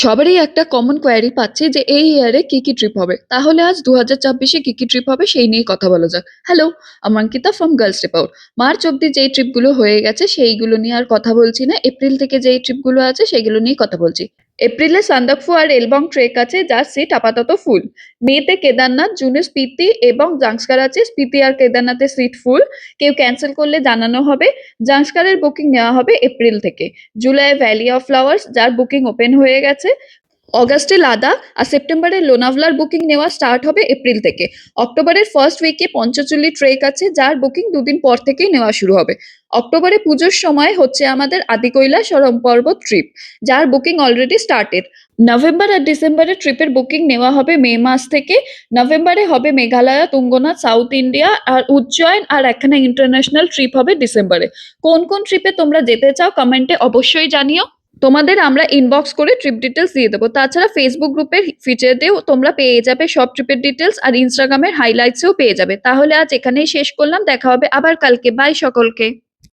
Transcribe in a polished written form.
সবারই একটা common query পাচ্ছি যে এই ইয়ারে কি ট্রিপ হবে। তাহলে আজ 2024-এ কি ট্রিপ হবে সেই নিয়ে কথা বলা যাক। হ্যালো, আমি Ankita from girls trip out. March অব্দি যেই ট্রিপগুলো হয়ে গেছে সেইগুলো নিয়ে আর কথা বলছি না। এপ্রিল থেকে যেই ট্রিপগুলো আছে সেগুলো নিয়ে কথা বলছি। এপ্রিলে সান্দাকফু আর এলবং ট্রেক আছে যার সিট আপাতত ফুল। মেতে কেদারনাথ, জুনে স্পিতি এবং জাংস্কার আছে। স্পিতি আর কেদারনাথের সিট ফুল। কেউ ক্যান্সেল করলে জানানো হবে। জাংস্কারের বুকিং নেওয়া হবে এপ্রিল থেকে। জুলাই ভ্যালি অফ ফ্লাওয়ার্স যার বুকিং ওপেন হয়ে গেছে। অগাস্টে লাদাখ আর সেপ্টেম্বরে লোনাভলার বুকিং নেওয়া স্টার্ট হবে এপ্রিল থেকে। অক্টোবরের ফার্স্ট উইকে পঞ্চচুলি ট্রেক আছে যার বুকিং দুদিন পর থেকেই নেওয়া শুরু হবে। অক্টোবরে পুজোর সময় হচ্ছে আমাদের আদিকৈলাস সরম পর্বত ট্রিপ, যার বুকিং অলরেডি স্টার্টেড। নভেম্বর আর ডিসেম্বরে ট্রিপের বুকিং নেওয়া হবে মে মাস থেকে। নভেম্বরে হবে মেঘালয়, তুঙ্গনাথ, সাউথ ইন্ডিয়া আর উজ্জয়ন, আর এখানে ইন্টারন্যাশনাল ট্রিপ হবে ডিসেম্বরে। কোন কোন ট্রিপে তোমরা যেতে চাও কমেন্টে অবশ্যই জানিও। তোমাদের আমরা ইনবক্স করে ট্রিপ ডিটেলস দিয়ে দেবো। তাছাড়া ফেসবুক গ্রুপের ফিচারেতেও তোমরা পেয়ে যাবে সব ট্রিপের ডিটেলস, আর ইনস্টাগ্রামের হাইলাইটসেও পেয়ে যাবে। তাহলে আজ এখানেই শেষ করলাম, দেখা হবে আবার কালকে। বাই সকলকে।